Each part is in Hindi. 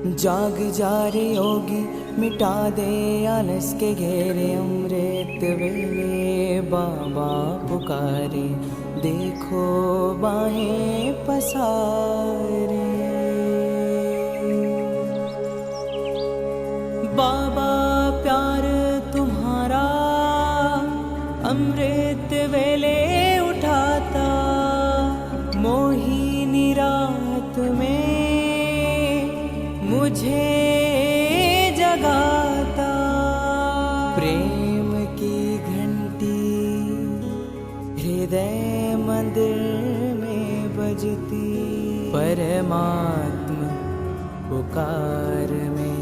जाग जा रे योगी, मिटा दे आलस के घेरे। अमृत वेले बाबा पुकारे, देखो बाहें पसारे। बाबा प्यार तुम्हारा अमृत वेले उठाता, मोहिनी रात में मुझे जगाता। प्रेम की घंटी हृदय मंदिर में बजती, परमात्मा पुकार में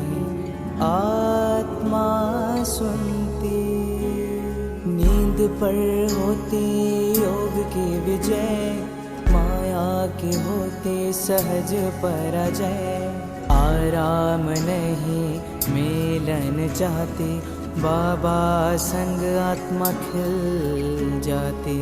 आत्मा सुनती। नींद पर होती योग की विजय, माया के होते सहज पराजय। आराम नहीं मिलन चाहती, बाबा संग आत्मा खिल जाती।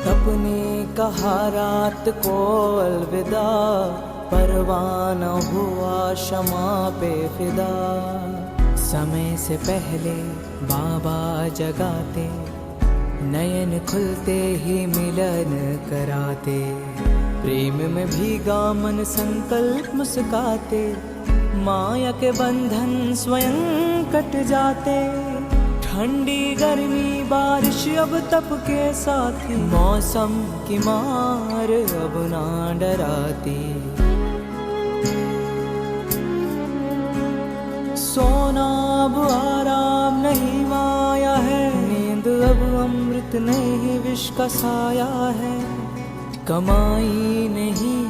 अपने कहा रात को अलविदा, परवाना हुआ क्षमा पे फिदा। समय से पहले बाबा जगाते, नयन खुलते ही मिलन कराते। प्रेम में भीगा मन संकल्प मुस्काते, माया के बंधन स्वयं कट जाते। ठंडी गर्मी बारिश अब तप के साथी, मौसम की मार अब ना डराती। सोना अब आराम नहीं माया है, नींद अब अमृत नहीं विष का साया है। कमाई नहीं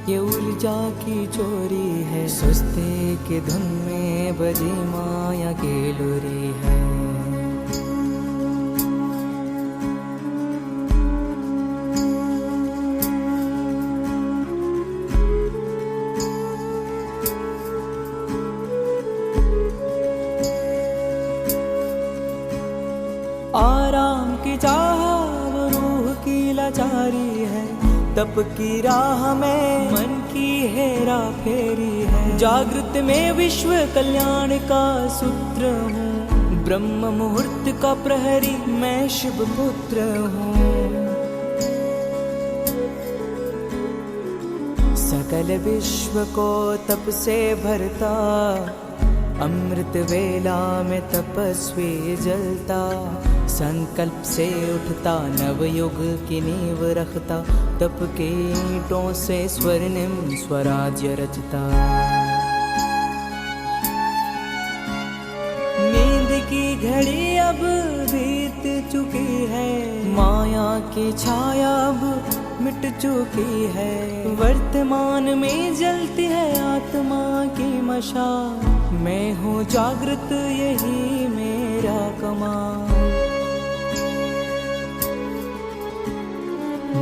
ये ऊर्जा की चोरी है, सुस्ती की धुन में बजी माया की लुरी है। आराम की चाह वो रूह की लाचारी है, तप की राह में मन की हेरा फेरी है। जागृत में विश्व कल्याण का सूत्र हूँ, ब्रह्म मुहूर्त का प्रहरी मैं शिव पुत्र हूँ। सकल विश्व को तप से भरता, अमृत वेला में तपस्वी जलता। संकल्प से उठता नवयुग की नींव रखता, तप के ईंटों से स्वर्णिम स्वराज्य रचता। नींद की घड़ी अब बीत चुकी है, माया की छाया अब मिट चुकी है। वर्तमान में जलती है आत्मा की मशाल, मैं हूँ जागृत यही मेरा कमाल।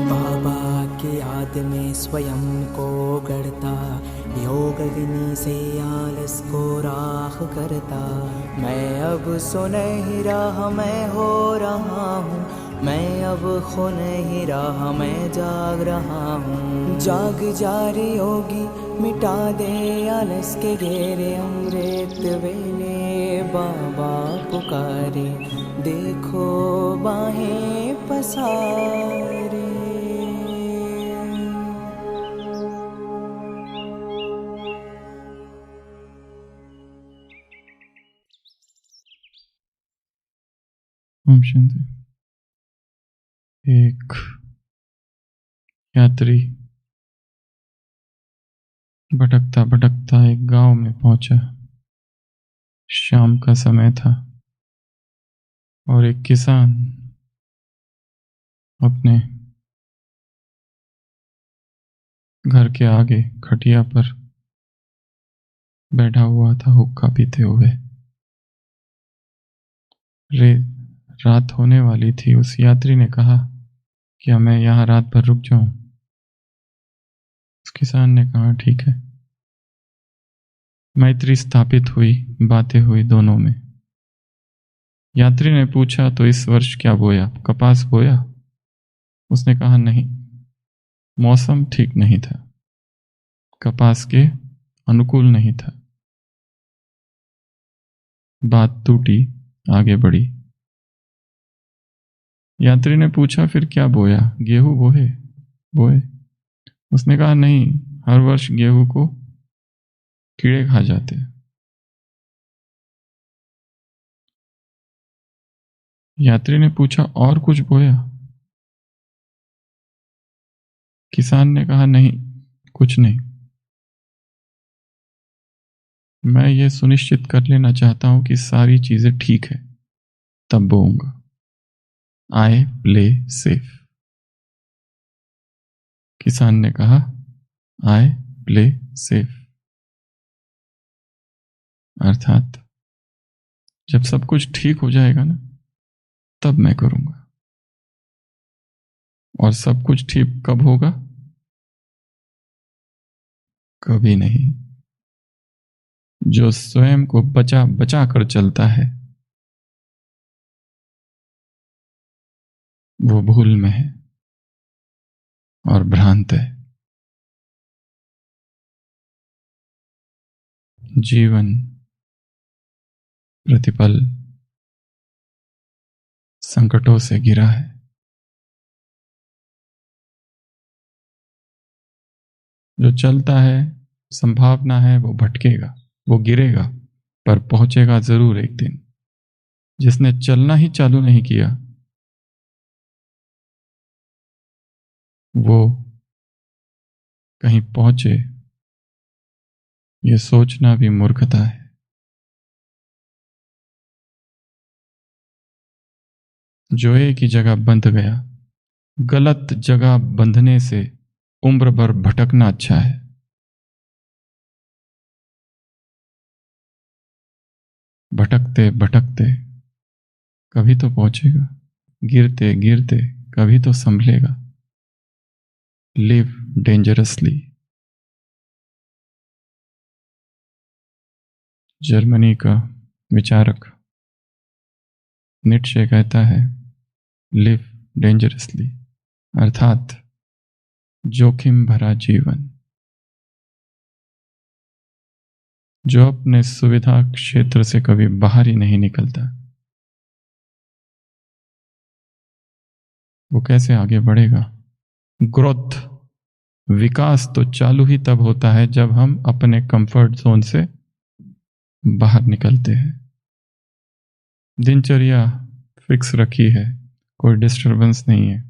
बाबा की याद में स्वयं को गढ़ता, योग अग्नि से आलस को राख करता। मैं अब सुनहरी राह मैं हो रहा हूँ, मैं अब खो नहीं रहा मैं जाग रहा हूँ। जाग जा रे योगी, मिटा दे आलस के घेरे। अमृत वेले बाबा पुकारे, देखो बाहें पसारे। ओम शांति। एक यात्री भटकता भटकता एक गांव में पहुंचा। शाम का समय था और एक किसान अपने घर के आगे खटिया पर बैठा हुआ था हुक्का पीते हुए। रात होने वाली थी। उस यात्री ने कहा, क्या मैं यहाँ रात भर रुक जाऊं? उस किसान ने कहा, ठीक है। मैत्री स्थापित हुई, बातें हुई दोनों में। यात्री ने पूछा, तो इस वर्ष क्या बोया? कपास बोया? उसने कहा, नहीं, मौसम ठीक नहीं था, कपास के अनुकूल नहीं था। बात टूटी, आगे बढ़ी। यात्री ने पूछा, फिर क्या बोया? गेहूं बोए? उसने कहा, नहीं, हर वर्ष गेहूं को कीड़े खा जाते। यात्री ने पूछा, और कुछ बोया? किसान ने कहा, नहीं, कुछ नहीं। मैं ये सुनिश्चित कर लेना चाहता हूं कि सारी चीजें ठीक है, तब बोऊंगा। I play safe. किसान ने कहा, आई प्ले सेफ, अर्थात जब सब कुछ ठीक हो जाएगा ना, तब मैं करूंगा। और सब कुछ ठीक कब होगा? कभी नहीं। जो स्वयं को बचा बचा कर चलता है, वो भूल में है और भ्रांत है। जीवन प्रतिपल संकटों से घिरा है। जो चलता है, संभावना है वो भटकेगा, वो गिरेगा, पर पहुंचेगा जरूर एक दिन। जिसने चलना ही चालू नहीं किया, वो कहीं पहुंचे, ये सोचना भी मूर्खता है। जो एक ही जगह बंध गया, गलत जगह बंधने से उम्र भर भटकना अच्छा है। भटकते भटकते कभी तो पहुंचेगा, गिरते गिरते कभी तो संभलेगा। Live dangerously. जर्मनी का विचारक नीत्शे कहता है, लिव डेंजरसली, अर्थात जोखिम भरा जीवन। जो अपने सुविधा क्षेत्र से कभी बाहर ही नहीं निकलता, वो कैसे आगे बढ़ेगा? ग्रोथ, विकास तो चालू ही तब होता है जब हम अपने कंफर्ट जोन से बाहर निकलते हैं। दिनचर्या फिक्स रखी है, कोई डिस्टरबेंस नहीं है,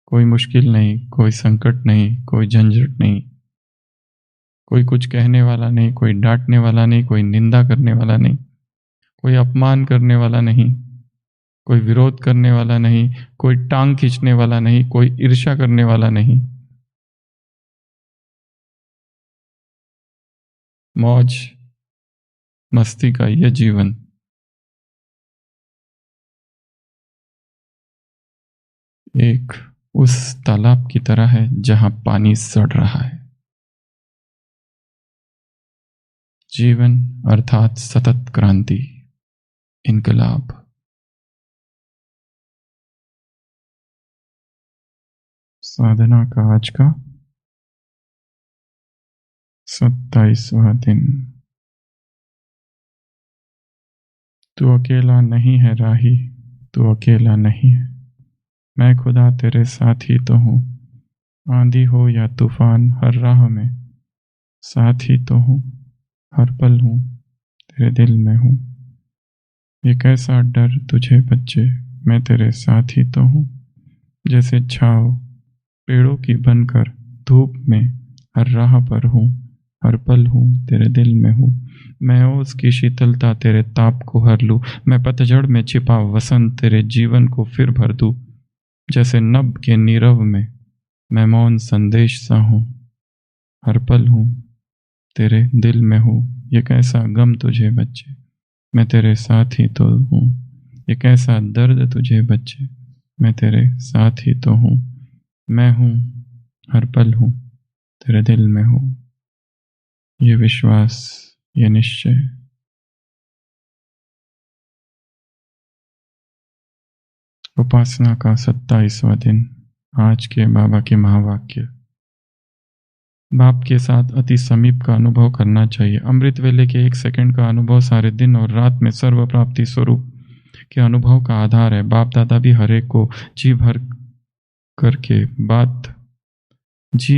कोई मुश्किल नहीं, कोई संकट नहीं, कोई झंझट नहीं, कोई कुछ कहने वाला नहीं, कोई डांटने वाला नहीं, कोई निंदा करने वाला नहीं, कोई अपमान करने वाला नहीं, कोई विरोध करने वाला नहीं, कोई टांग खींचने वाला नहीं, कोई ईर्ष्या करने वाला नहीं। मौज मस्ती का यह जीवन एक उस तालाब की तरह है जहां पानी सड़ रहा है। जीवन अर्थात सतत क्रांति, इनकलाब। साधना का आज का 27वां दिन। तू अकेला नहीं है राही, तू अकेला नहीं है, मैं खुदा तेरे साथ ही तो हूँ। आंधी हो या तूफान, हर राह में साथ ही तो हूँ, हर पल हूँ, तेरे दिल में हूँ। ये कैसा डर तुझे बच्चे, मैं तेरे साथ ही तो हूँ। जैसे छाँव पेड़ों की बनकर धूप में हर राह पर हूँ, हर पल हूँ, तेरे दिल में हूँ। मैं ओस की शीतलता तेरे ताप को हर लूँ, मैं पतझड़ में छिपा वसंत तेरे जीवन को फिर भर दूँ। जैसे नभ के नीरव में मैं मौन संदेश सा हूँ, हर पल हूँ, तेरे दिल में हूँ। ये कैसा गम तुझे बच्चे, मैं तेरे साथ ही तो हूँ। ये कैसा दर्द तुझे बच्चे, मैं तेरे साथ ही तो हूँ। मैं हूँ, हर पल हूँ, तेरे दिल में हूँ। ये विश्वास, ये निश्चय उपासना का 27वां दिन। आज के बाबा के महावाक्य। बाप के साथ अति समीप का अनुभव करना चाहिए। अमृत वेले के 1 सेकंड का अनुभव सारे दिन और रात में सर्व प्राप्ति स्वरूप के अनुभव का आधार है। बाप दादा भी हर एक को जी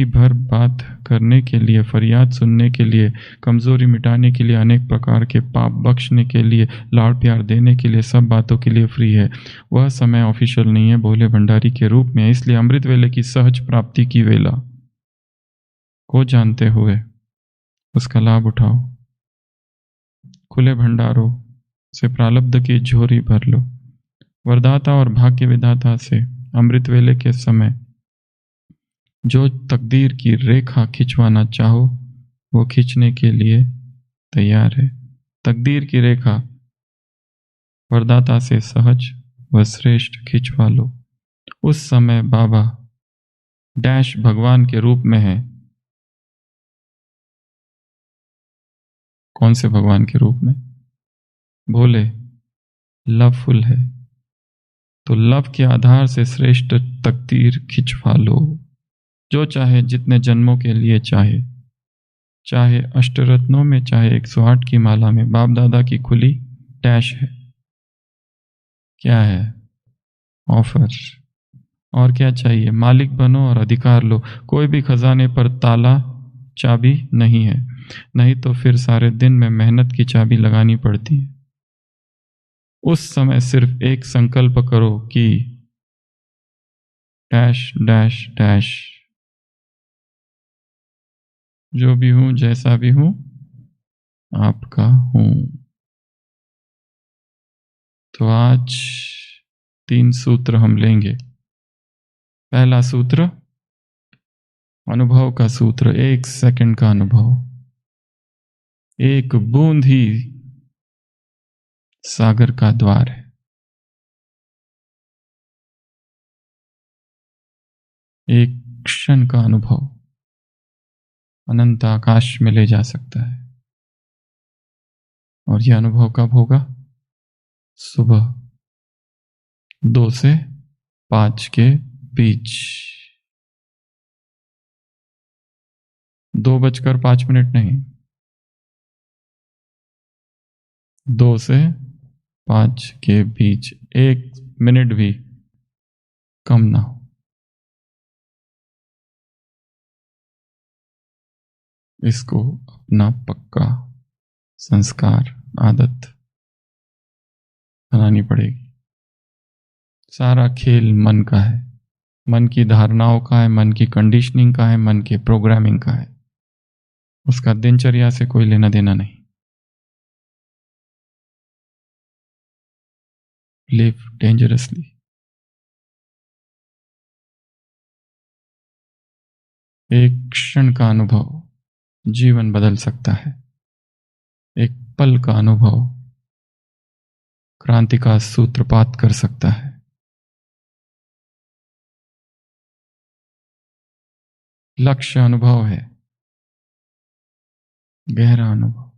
भर बात करने के लिए, फरियाद सुनने के लिए, कमजोरी मिटाने के लिए, अनेक प्रकार के पाप बख्शने के लिए, लाड प्यार देने के लिए, सब बातों के लिए फ्री है। वह समय ऑफिशियल नहीं है, भोले भंडारी के रूप में। इसलिए अमृत वेले की सहज प्राप्ति की वेला को जानते हुए उसका लाभ उठाओ। खुले भंडारों से प्रारब्ध की झोरी भर लो। वरदाता और भाग्य विधाता से अमृत वेले के समय जो तकदीर की रेखा खिंचवाना चाहो वो खींचने के लिए तैयार है। तकदीर की रेखा वरदाता से सहज व श्रेष्ठ खिंचवा लो। उस समय बाबा डैश भगवान के रूप में है। कौन से भगवान के रूप में? बोले लवफुल है, तो लव के आधार से श्रेष्ठ तकदीर खिंचवा लो। जो चाहे, जितने जन्मों के लिए चाहे, चाहे अष्टरत्नों में, चाहे 108 की माला में, बाप दादा की खुली डैश है। क्या है? ऑफर। और क्या चाहिए? मालिक बनो और अधिकार लो। कोई भी खजाने पर ताला चाबी नहीं है, नहीं तो फिर सारे दिन में मेहनत की चाबी लगानी पड़ती है। उस समय सिर्फ एक संकल्प करो कि डैश डैश डैश, जो भी हूं, जैसा भी हूं, आपका हूं। तो आज 3 सूत्र हम लेंगे। पहला सूत्र अनुभव का सूत्र। 1 सेकंड का अनुभव। एक बूंद ही सागर का द्वार है। एक क्षण का अनुभव अनंत आकाश में ले जा सकता है। और यह अनुभव कब होगा? सुबह 2 से 5 के बीच। 2:05 नहीं, 2 से 5 के बीच। 1 मिनट भी कम ना हो। इसको अपना पक्का संस्कार, आदत बनानी पड़ेगी। सारा खेल मन का है, मन की धारणाओं का है, मन की कंडीशनिंग का है, मन के प्रोग्रामिंग का है। उसका दिनचर्या से कोई लेना देना नहीं। Live dangerously. एक क्षण का अनुभव जीवन बदल सकता है। एक पल का अनुभव क्रांति का सूत्रपात कर सकता है। लक्ष्य अनुभव है, गहरा अनुभव,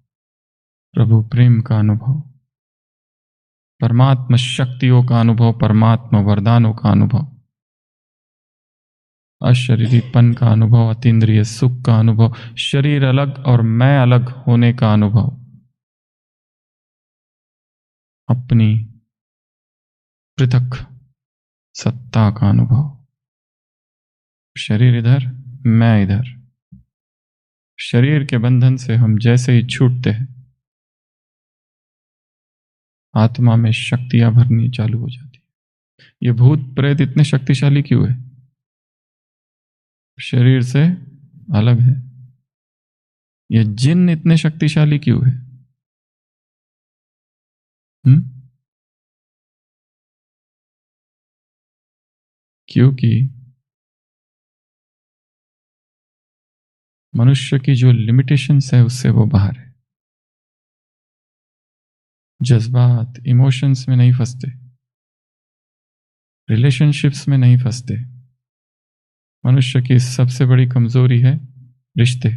प्रभु प्रेम का अनुभव, परमात्मा शक्तियों का अनुभव, परमात्मा वरदानों का अनुभव, अशरीरीपन का अनुभव, अतीन्द्रिय सुख का अनुभव, शरीर अलग और मैं अलग होने का अनुभव, अपनी पृथक सत्ता का अनुभव। शरीर इधर, मैं इधर। शरीर के बंधन से हम जैसे ही छूटते हैं, आत्मा में शक्तियां भरनी चालू हो जाती। ये भूत प्रेत इतने शक्तिशाली क्यों है? शरीर से अलग है। ये जिन इतने शक्तिशाली क्यों है? क्योंकि मनुष्य की जो लिमिटेशंस है उससे वो बाहर है। जज्बात, इमोशंस में नहीं फंसते, रिलेशनशिप्स में नहीं फंसते। मनुष्य की सबसे बड़ी कमजोरी है रिश्ते।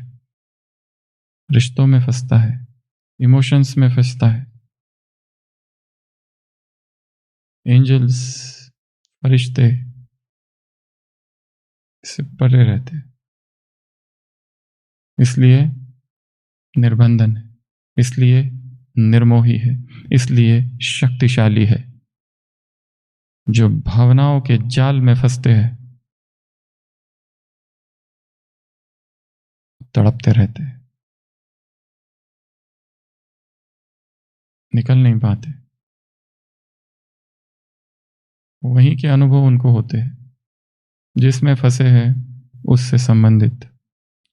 रिश्तों में फंसता है, इमोशंस में फंसता है। एंजल्स फरिश्ते इससे परे रहते, इसलिए निर्बंधन है, इसलिए निर्मोही है, इसलिए शक्तिशाली है। जो भावनाओं के जाल में फंसते हैं तड़पते रहते हैं, निकल नहीं पाते। वहीं के अनुभव उनको होते हैं, जिसमें फंसे हैं उससे संबंधित,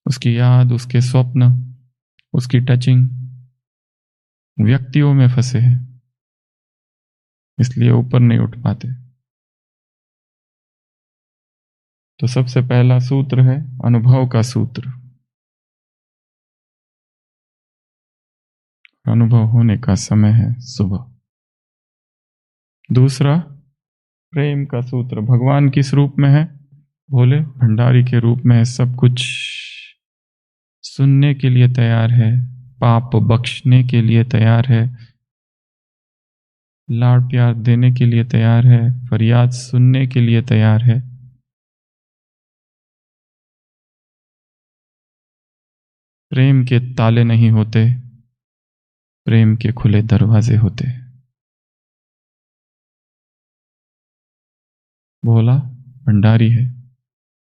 उसकी याद, उसके स्वप्न, उसकी टचिंग व्यक्तियों में फंसे हैं, इसलिए ऊपर नहीं उठ पाते। तो सबसे पहला सूत्र है अनुभव का सूत्र। अनुभव होने का समय है सुबह। दूसरा प्रेम का सूत्र। भगवान किस रूप में है? भोले भंडारी के रूप में है। सब कुछ सुनने के लिए तैयार है, पाप बख्शने के लिए तैयार है, लाड़ प्यार देने के लिए तैयार है, फरियाद सुनने के लिए तैयार है। प्रेम के ताले नहीं होते, प्रेम के खुले दरवाजे होते। भोला भंडारी है,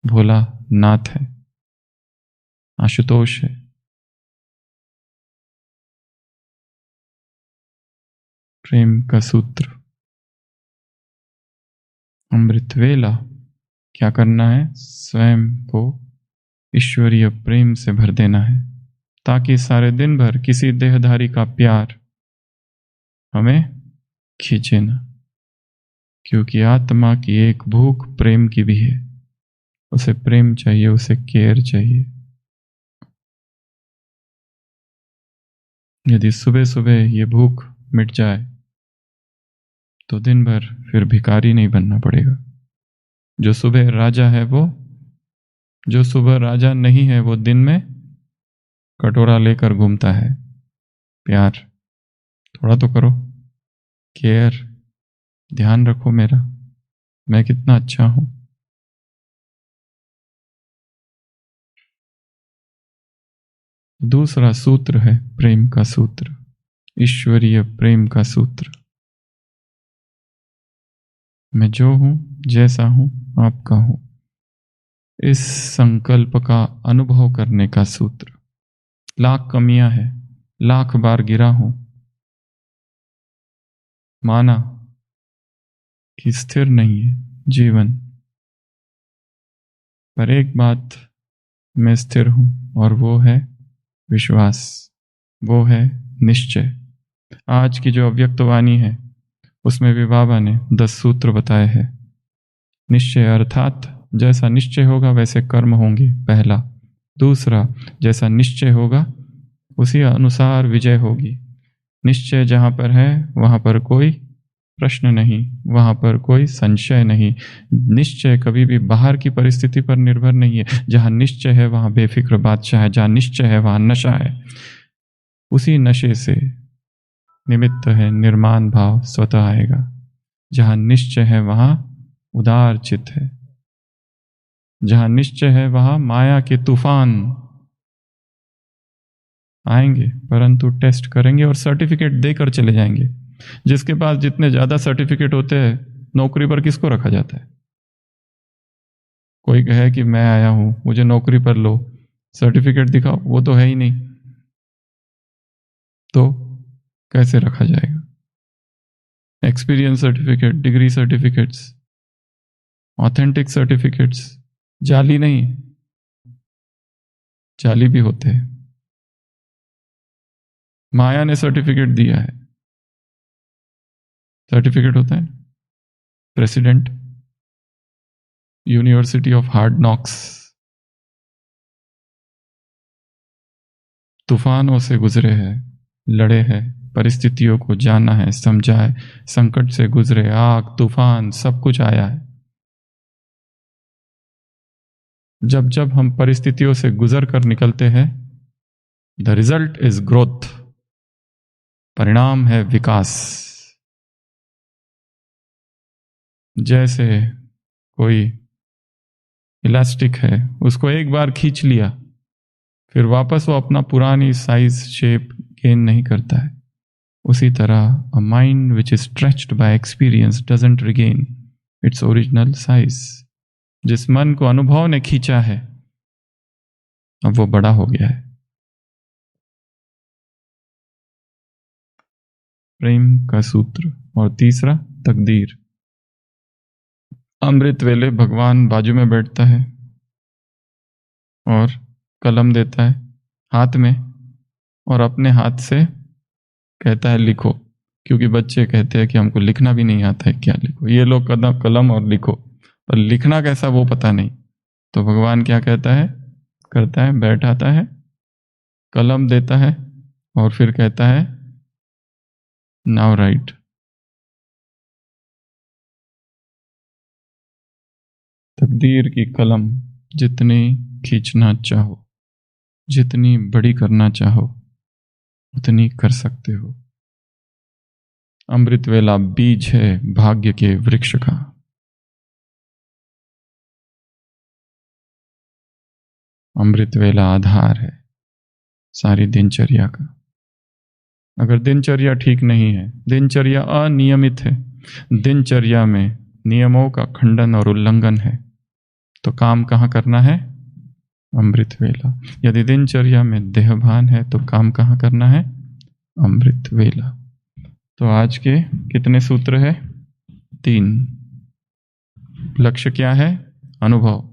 भोला नाथ है, आशुतोष है। प्रेम का सूत्र। अमृत वेला क्या करना है? स्वयं को ईश्वरीय प्रेम से भर देना है, ताकि सारे दिन भर किसी देहधारी का प्यार हमें खींचे ना। क्योंकि आत्मा की एक भूख प्रेम की भी है। उसे प्रेम चाहिए, उसे केयर चाहिए। यदि सुबह सुबह ये भूख मिट जाए तो दिन भर फिर भिखारी नहीं बनना पड़ेगा। जो सुबह राजा है वो, जो सुबह राजा नहीं है वो दिन में कटोरा लेकर घूमता है। प्यार थोड़ा तो करो, केयर, ध्यान रखो मेरा, मैं कितना अच्छा हूं। दूसरा सूत्र है प्रेम का सूत्र, ईश्वरीय प्रेम का सूत्र। मैं जो हूं, जैसा हूं, आपका हूं, इस संकल्प का अनुभव करने का सूत्र। लाख कमियां हैं, लाख बार गिरा हूं, माना कि स्थिर नहीं है जीवन, पर एक बात मैं स्थिर हूं और वो है विश्वास, वो है निश्चय। आज की जो अव्यक्तवाणी है उसमें भी बाबा ने 10 सूत्र बताए हैं। निश्चय अर्थात जैसा निश्चय होगा वैसे कर्म होंगे, पहला। दूसरा, जैसा निश्चय होगा उसी अनुसार विजय होगी। निश्चय जहां पर है वहां पर कोई प्रश्न नहीं, वहां पर कोई संशय नहीं। निश्चय कभी भी बाहर की परिस्थिति पर निर्भर नहीं है। जहां निश्चय है वहां बेफिक्र बादशाह है, जहां निश्चय है वहां नशा है। उसी नशे से निमित्त है निर्माण भाव स्वतः आएगा। जहां निश्चय है वहां उदार चित्त है, जहां निश्चय है वहां माया के तूफान आएंगे, परंतु टेस्ट करेंगे और सर्टिफिकेट देकर चले जाएंगे। जिसके पास जितने ज्यादा सर्टिफिकेट होते हैं, नौकरी पर किसको रखा जाता है? कोई कहे कि मैं आया हूं, मुझे नौकरी पर लो, सर्टिफिकेट दिखाओ, वो तो है ही नहीं, तो कैसे रखा जाएगा? Experience certificate, degree certificates, authentic certificates, जाली नहीं, जाली भी होते हैं। माया ने सर्टिफिकेट दिया है, सर्टिफिकेट होता है president university of hard knocks. तूफानों से गुजरे हैं, लड़े हैं, परिस्थितियों को जाना है, समझा है, संकट से गुजरे, आग तूफान सब कुछ आया है। जब जब हम परिस्थितियों से गुजर कर निकलते हैं, द रिजल्ट इज ग्रोथ, परिणाम है विकास। जैसे कोई इलास्टिक है, उसको एक बार खींच लिया, फिर वापस वो अपना पुरानी साइज शेप गेन नहीं करता है। उसी तरह a mind which is stretched bye experience doesn't regain its original size. जिस मन को अनुभव ने खींचा है, अब वो बड़ा हो गया है। प्रेम का सूत्र। और तीसरा, तकदीर। अमृत वेले भगवान बाजू में बैठता है और कलम देता है हाथ में, और अपने हाथ से कहता है लिखो, क्योंकि बच्चे कहते हैं कि हमको लिखना भी नहीं आता है, क्या लिखो, ये लो कलम और लिखो, पर लिखना कैसा वो पता नहीं। तो भगवान क्या कहता है, करता है, बैठाता है, कलम देता है और फिर कहता है नाउ राइट। तकदीर की कलम जितनी खींचना चाहो, जितनी बड़ी करना चाहो, उतनी कर सकते हो। अमृत वेला बीज है भाग्य के वृक्ष का। अमृत वेला आधार है सारी दिनचर्या का। अगर दिनचर्या ठीक नहीं है, दिनचर्या अनियमित है, दिनचर्या में नियमों का खंडन और उल्लंघन है, तो काम कहाँ करना है, अमृत वेला। यदि दिनचर्या में देहभान है तो काम कहाँ करना है, अमृत वेला। तो आज के कितने सूत्र है, 3। लक्ष्य क्या है, अनुभव।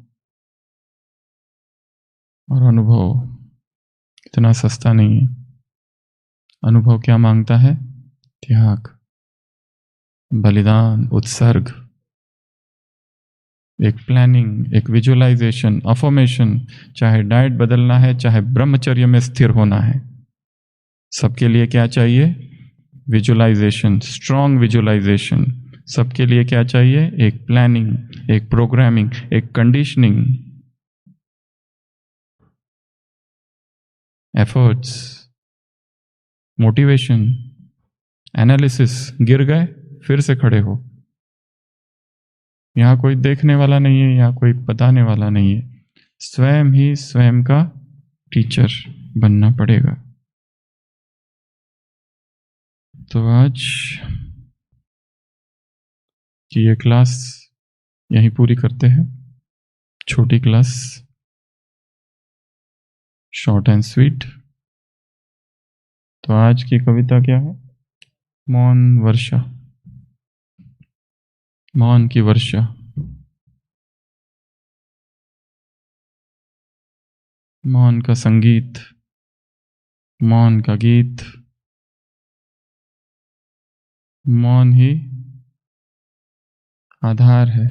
और अनुभव इतना सस्ता नहीं है। अनुभव क्या मांगता है, त्याग, बलिदान, उत्सर्ग, एक प्लानिंग, एक विजुअलाइजेशन, अफर्मेशन। चाहे डाइट बदलना है, चाहे ब्रह्मचर्य में स्थिर होना है, सबके लिए क्या चाहिए, विजुअलाइजेशन, स्ट्रॉन्ग विजुअलाइजेशन। सबके लिए क्या चाहिए, एक प्लानिंग, एक प्रोग्रामिंग, एक कंडीशनिंग, एफर्ट्स, मोटिवेशन, एनालिसिस। गिर गए फिर से खड़े हो। यहां कोई देखने वाला नहीं है, यहां कोई बताने वाला नहीं है, स्वयं ही स्वयं का टीचर बनना पड़ेगा। तो आज की ये क्लास यहीं पूरी करते हैं। छोटी क्लास, शॉर्ट एंड स्वीट। तो आज की कविता क्या है, मौन वर्षा। मौन की वर्षा। मौन का संगीत, मौन का गीत, मौन ही आधार है।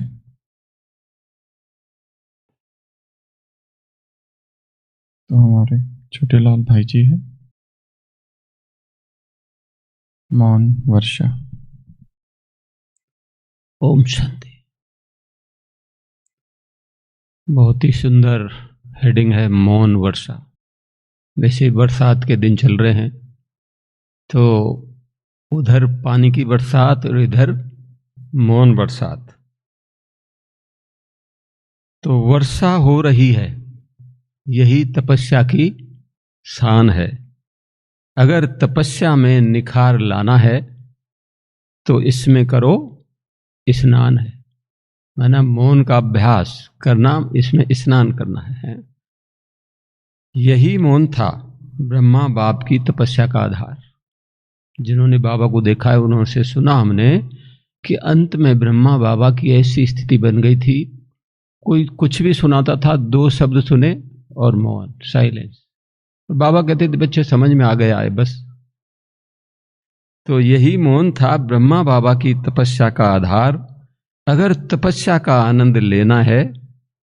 तो हमारे छोटे लाल भाई जी हैं, मौन वर्षा। ओम शांति। बहुत ही सुंदर हेडिंग है, मौन वर्षा। वैसे बरसात के दिन चल रहे हैं, तो उधर पानी की बरसात और इधर मौन बरसात। तो वर्षा हो रही है, यही तपस्या की शान है। अगर तपस्या में निखार लाना है तो इसमें करो स्नान है, माना मौन का अभ्यास करना, इसमें स्नान करना है। यही मौन था ब्रह्मा बाप की तपस्या का आधार। जिन्होंने बाबा को देखा है उन्होंने सुना हमने कि अंत में ब्रह्मा बाबा की ऐसी स्थिति बन गई थी, कोई कुछ भी सुनाता था, 2 शब्द सुने और मौन, साइलेंस। बाबा कहते थे बच्चे समझ में आ गया है बस। तो यही मौन था ब्रह्मा बाबा की तपस्या का आधार। अगर तपस्या का आनंद लेना है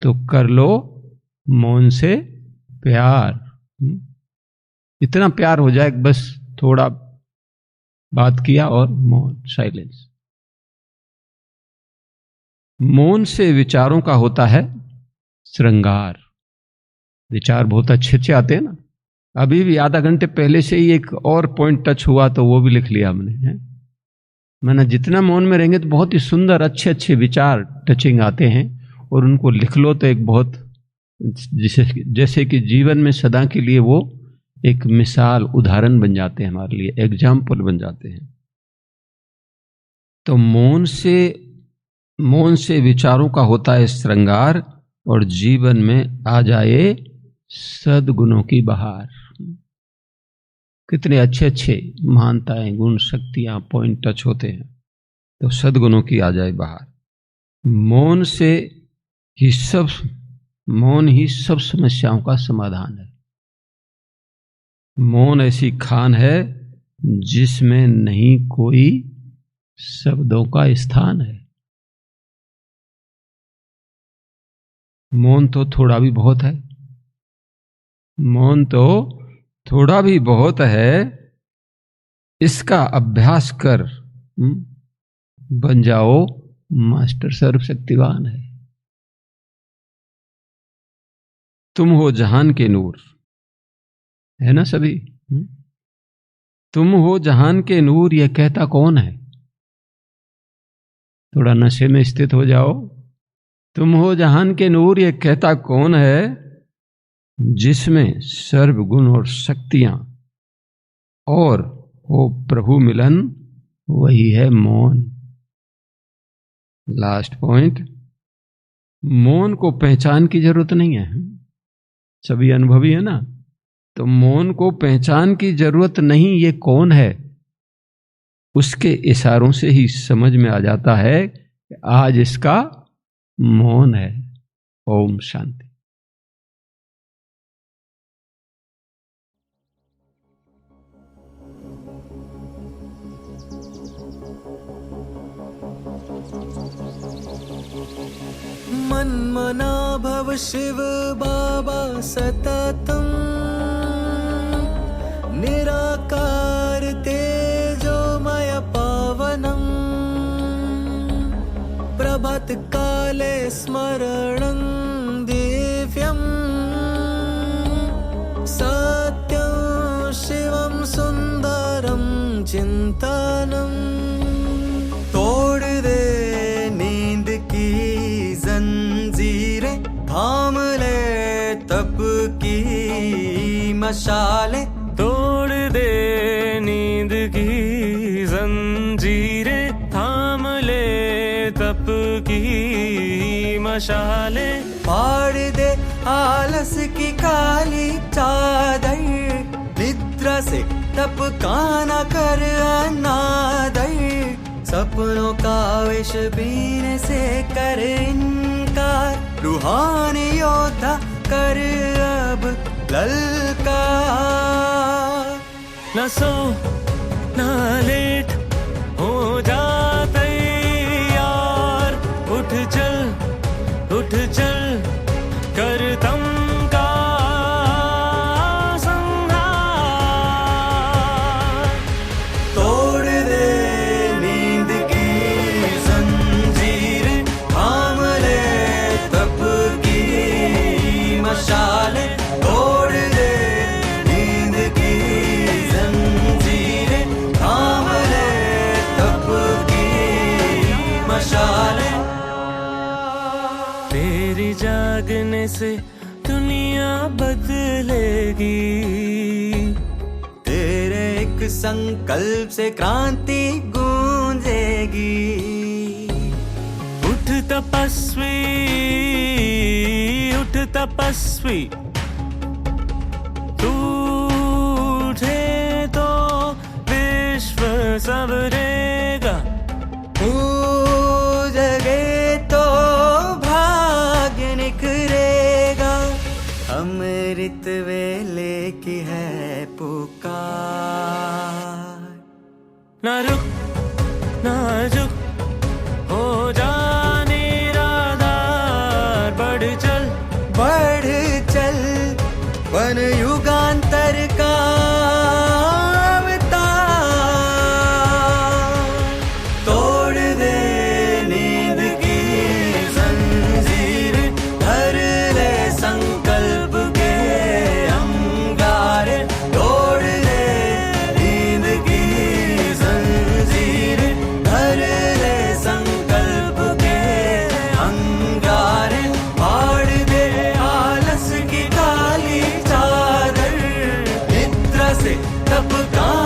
तो कर लो मौन से प्यार। इतना प्यार हो जाए बस, थोड़ा बात किया और मौन, साइलेंस। मौन से विचारों का होता है श्रृंगार। विचार बहुत अच्छे अच्छे आते हैं ना। अभी भी आधा घंटे पहले से ही एक और पॉइंट टच हुआ तो वो भी लिख लिया हमने, है? मैंने जितना मौन में रहेंगे तो बहुत ही सुंदर अच्छे अच्छे विचार टचिंग आते हैं, और उनको लिख लो तो एक बहुत जैसे कि जीवन में सदा के लिए वो एक मिसाल उदाहरण बन जाते हैं, हमारे लिए एग्जाम्पल बन जाते हैं। तो मौन से विचारों का होता है श्रृंगार, और जीवन में आ जाए सद्गुणों की बहार। कितने अच्छे अच्छे महानताएं, गुण, शक्तियां, पॉइंट टच होते हैं, तो सद्गुणों की आ जाए बहार। मौन ही सब समस्याओं का समाधान है। मौन ऐसी खान है जिसमें नहीं कोई शब्दों का स्थान है। मौन तो थोड़ा भी बहुत है, मौन तो थोड़ा भी बहुत है। इसका अभ्यास कर बन जाओ मास्टर सर्वशक्तिवान है। तुम हो जहान के नूर, है ना सभी? तुम हो जहान के नूर, यह कहता कौन है? थोड़ा नशे में स्थित हो जाओ। तुम हो जहान के नूर, यह कहता कौन है? जिसमें सर्व गुण और शक्तियां और हो प्रभु मिलन, वही है मौन। लास्ट पॉइंट, मौन को पहचान की जरूरत नहीं है। सभी अनुभवी है ना? तो मौन को पहचान की जरूरत नहीं। ये कौन है, उसके इशारों से ही समझ में आ जाता है कि आज इसका मौन है। ओम शांति। मन्मना भव शिव बाबा सततम, निराकार तेजोमय पावनम, प्रभात काले स्मरणं दिव्यं, सत्यं शिवं सुंदरं चिंतनम्। तोड़ दे नींद की जंजीरें, थाम ले तप की मशालें। तोड़ दे नींद की जंजीरें, थाम ले तप की मशालें। फाड़ दे आलस की काली चादर, निद्रा से तप का न कर अनादर। सपनों का विष पीने से कर इनकार, रूहानी योद्धा कर अब ललकार। न सो न लेट, हो जा तैयार। उठ चल कर तम का संहार। तोड़ दे नींद की जंजीरें, थाम ले तप की मशालें। तोड़ दे नींद की जंजीरें, थाम ले तप की मशालें। तेरी जागने से दुनिया बदलेगी, तेरे एक संकल्प से क्रांति गूंजेगी। उठ तपस्वी, तू उठे तो विश्व संवरेगा। जगे तो भाग्य निखरेगा। अमृत वेले की है पुकार। ना रुक ना झुक, हो जा निराधार। बढ़ चल बन युगांतर का अवतार। तोड़ दे नींद की जंजीर, धर ले संकल्प के अंगारे। तोड़ दे नींद की जंजीर, से तप का